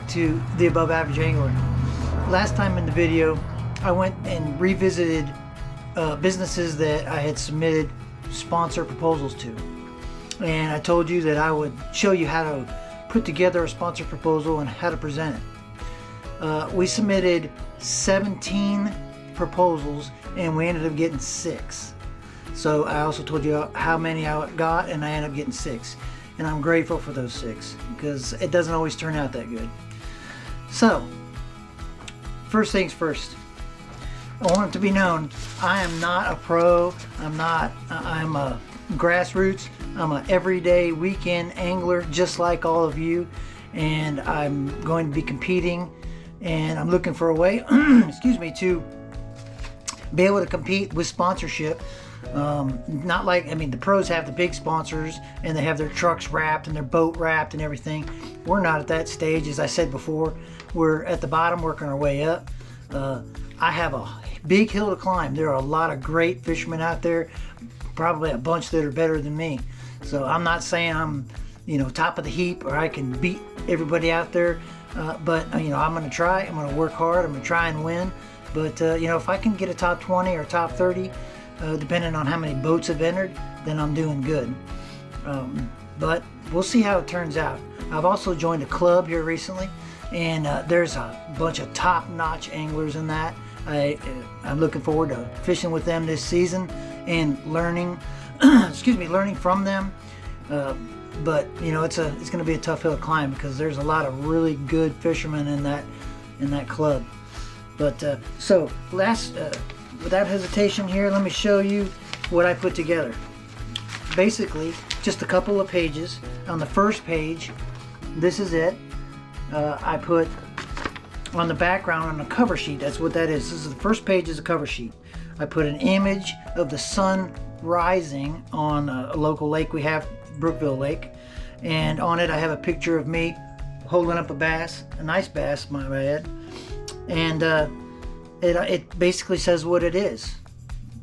back to the Above Average Angler. Last time in the video, I went and revisited businesses that I had submitted sponsor proposals to. And I told you that I would show you how to put together a sponsor proposal and how to present it. We submitted 17 proposals and we ended up getting 6. So I also told you how many I got, and I ended up getting 6. And I'm grateful for those 6 because it doesn't always turn out that good. So, first things first. I want it to be known, I am not a pro. I'm a grassroots. I'm an everyday weekend angler just like all of you, and I'm going to be competing, and I'm looking for a way excuse me, to be able to compete with sponsorship. Not like, I mean, the pros have the big sponsors and they have their trucks wrapped and their boat wrapped and everything. We're not at that stage. As I said before, we're at the bottom working our way up. I have a big hill to climb. There are a lot of great fishermen out there, probably a bunch that are better than me. So I'm not saying I'm, top of the heap or I can beat everybody out there, but I'm going to try. I'm going to work hard. I'm going to try and win. But if I can get a top 20 or top 30, depending on how many boats have entered, then I'm doing good. But we'll see how it turns out. I've also joined a club here recently, and there's a bunch of top-notch anglers in that. I'm looking forward to fishing with them this season and learning, learning from them. But it's going to be a tough hill to climb because there's a lot of really good fishermen in that club. But so without hesitation here, let me show you what I put together. Basically, just a couple of pages. On the first page, this is it. I put on the background on the cover sheet, that's what that is. This is the first page is a cover sheet. I put an image of the sun rising on a local lake we have, Brookville Lake. And on it I have a picture of me holding up a bass, a nice bass, might I add. And it basically says what it is.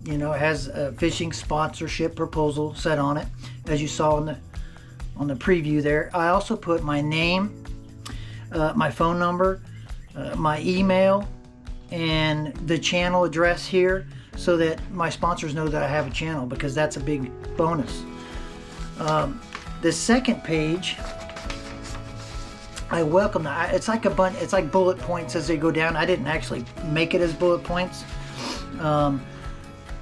It has a fishing sponsorship proposal set on it, as you saw on the preview there. I also put my name, my phone number, my email, and the channel address here so that my sponsors know that I have a channel, because that's a big bonus. The second page, I welcome that. It's like it's like bullet points as they go down. I didn't actually make it as bullet points.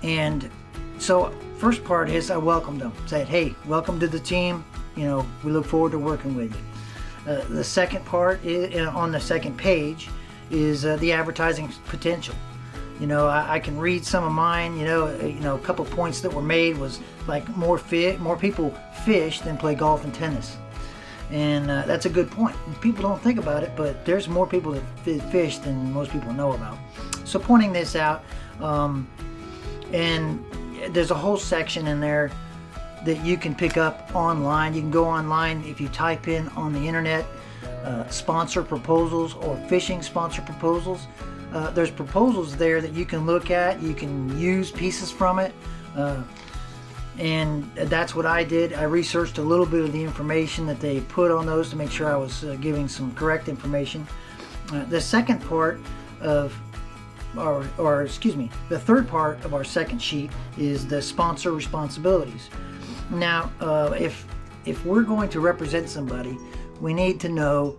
And so first part is I welcomed them. Said, hey, welcome to the team. We look forward to working with you. The second part is, on the second page, is the advertising potential. I can read some of mine. A couple points that were made was like more people fish than play golf and tennis. And that's a good point. People don't think about it, but there's more people that fish than most people know about. So pointing this out, and there's a whole section in there that you can pick up online. You can go online if you type in on the internet sponsor proposals or fishing sponsor proposals. There's proposals there that you can look at. You can use pieces from it. And that's what I did. I researched a little bit of the information that they put on those to make sure I was giving some correct information. The second part of the third part of our second sheet is the sponsor responsibilities. Now, if we're going to represent somebody, we need to know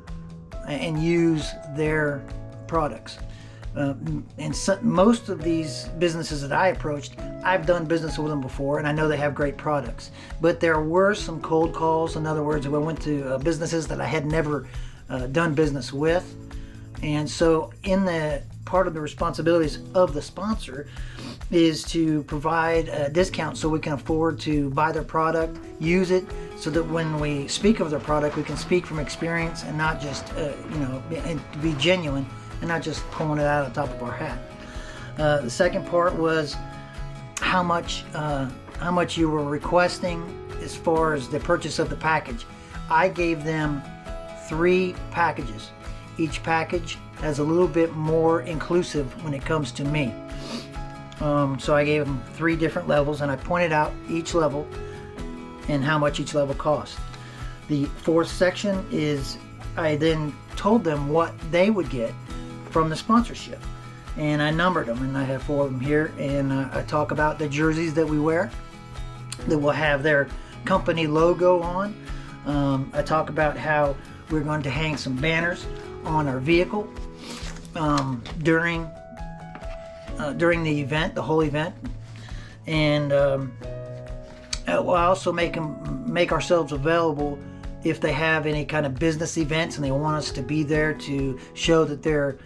and use their products. And most of these businesses that I approached, I've done business with them before, and I know they have great products. But there were some cold calls. In other words, I went to businesses that I had never done business with. And so in the part of the responsibilities of the sponsor is to provide a discount so we can afford to buy their product, use it, so that when we speak of their product, we can speak from experience and not just, and to be genuine and not just pulling it out of the top of our hat. The second part was how much you were requesting as far as the purchase of the package. I gave them 3 packages. Each package has a little bit more inclusive when it comes to me. So I gave them 3 different levels, and I pointed out each level and how much each level cost. The fourth section is I then told them what they would get from the sponsorship, and I numbered them, and I have 4 of them here. And I talk about the jerseys that we wear that will have their company logo on. I talk about how we're going to hang some banners on our vehicle during the event, the whole event, and we'll also make ourselves available if they have any kind of business events and they want us to be there to show that they're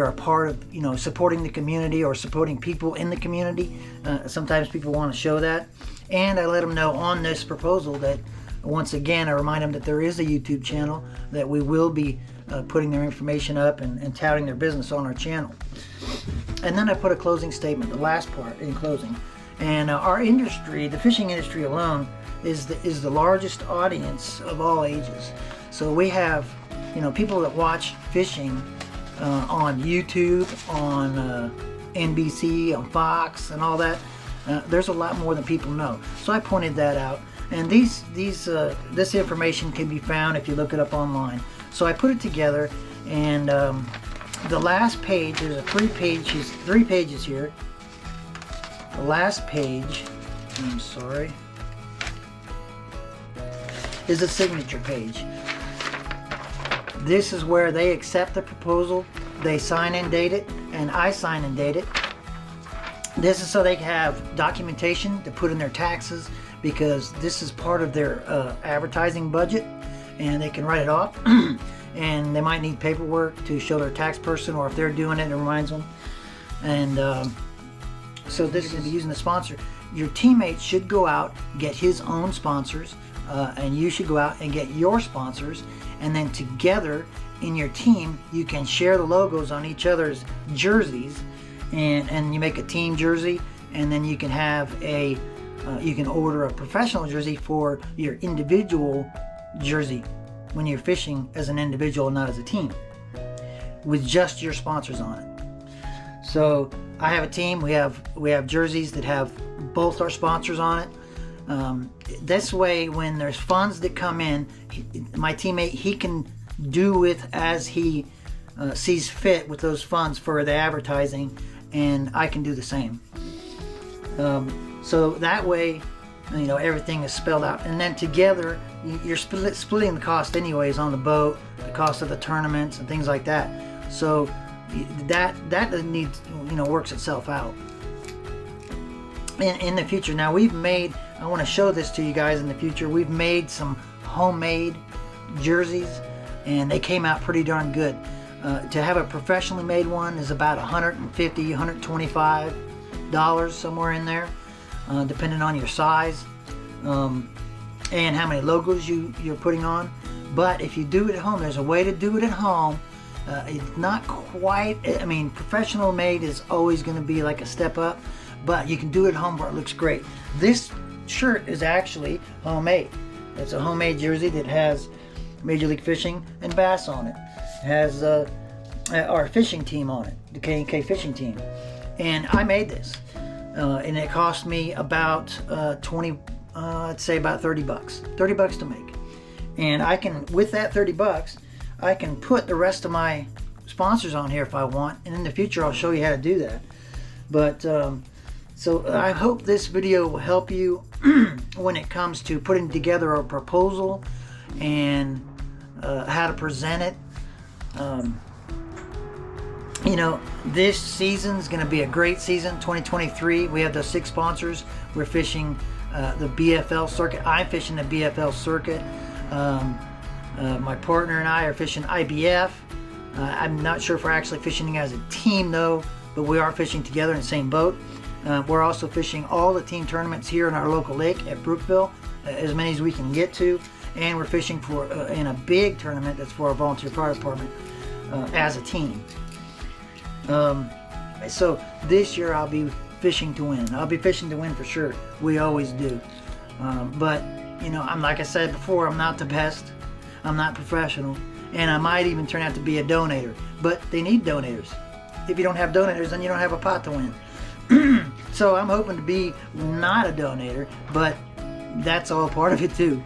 a part of, you know, supporting the community or supporting people in the community. Sometimes people want to show that, and I let them know on this proposal that, once again, I remind them that there is a YouTube channel, that we will be putting their information up and touting their business on our channel. And then I put a closing statement, the last part in closing. And our industry, the fishing industry alone, is the largest audience of all ages. So we have, you know, people that watch fishing on YouTube, on NBC, on Fox, and all that. There's a lot more than people know. So I pointed that out. And this information can be found if you look it up online. So I put it together, and the last page, there's 3 pages here. The last page, I'm sorry, is the signature page. This is where they accept the proposal, they sign and date it, and I sign and date it. This is so they have documentation to put in their taxes, because this is part of their advertising budget, and they can write it off. And they might need paperwork to show their tax person, or if they're doing it, it reminds them. And so this is going to be using the sponsor. Your teammate should go out, get his own sponsors, and you should go out and get your sponsors, and then together in your team you can share the logos on each other's jerseys, and you make a team jersey, and then you can have you can order a professional jersey for your individual jersey when you're fishing as an individual, not as a team, with just your sponsors on it. So I have a team. We have jerseys that have both our sponsors on it. This way, when there's funds that come in, my teammate, he can do with as he sees fit with those funds for the advertising, and I can do the same. So that way, you know, everything is spelled out, and then together you're splitting the cost anyways on the boat, the cost of the tournaments and things like that. So that needs, you know, works itself out. In the future, now I want to show this to you guys in the future. We've made some homemade jerseys, and they came out pretty darn good. To have a professionally made one is about $150, $125, somewhere in there, depending on your size and how many logos you're putting on. But if you do it at home, there's a way to do it at home. It's not quite, I mean, professional made is always going to be like a step up, but you can do it at home where it looks great. This shirt is actually homemade. It's a homemade jersey that has Major League Fishing and Bass on it. It has our fishing team on it, the K&K fishing team. And I made this. And it cost me about I'd say about $30. $30 to make. And I can, with that $30, I can put the rest of my sponsors on here if I want, and in the future I'll show you how to do that. But so I hope this video will help you when it comes to putting together a proposal and how to present it. You know, this season's going to be a great season, 2023. We have those 6 sponsors. We're fishing the BFL circuit. I'm fishing the BFL circuit. My partner and I are fishing IBF. I'm not sure if we're actually fishing as a team though, but we are fishing together in the same boat. We're also fishing all the team tournaments here in our local lake at Brookville, as many as we can get to. And we're fishing in a big tournament that's for our volunteer fire department as a team. So this year I'll be fishing to win. I'll be fishing to win for sure. We always do. But you know, like I said before, I'm not the best. I'm not professional, and I might even turn out to be a donator. But they need donators. If you don't have donators, then you don't have a pot to win. So I'm hoping to be not a donator, but that's all part of it too.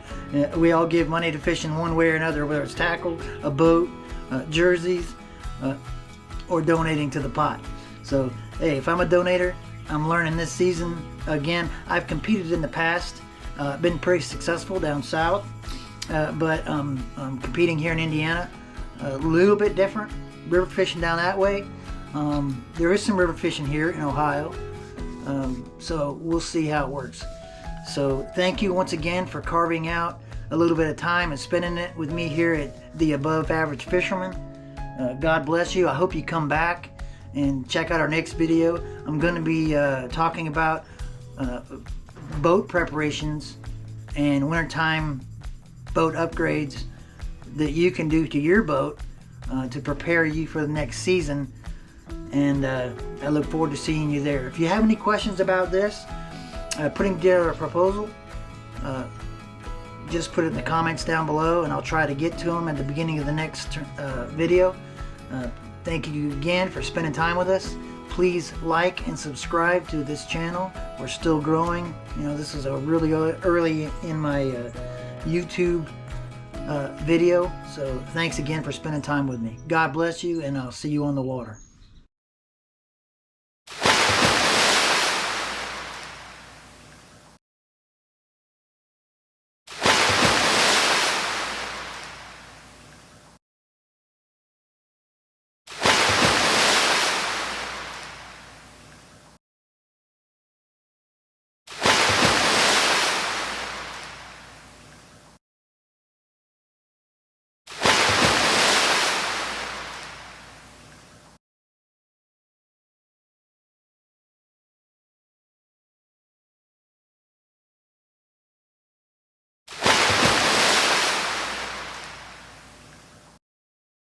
We all give money to fishing one way or another, whether it's tackle, a boat, jerseys, or donating to the pot. So hey, if I'm a donator, I'm learning this season. Again, I've competed in the past, been pretty successful down south, but I'm competing here in Indiana, a little bit different. River fishing down that way. There is some river fishing here in Ohio, so we'll see how it works. So thank you once again for carving out a little bit of time and spending it with me here at the Above Average Fisherman. God bless you. I hope you come back and check out our next video. I'm going to be talking about boat preparations and wintertime boat upgrades that you can do to your boat to prepare you for the next season. And I look forward to seeing you there. If you have any questions about this, putting together a proposal, just put it in the comments down below and I'll try to get to them at the beginning of the next video. Thank you again for spending time with us. Please like and subscribe to this channel. We're still growing. You know, this is a really early in my YouTube video. So thanks again for spending time with me. God bless you, and I'll see you on the water.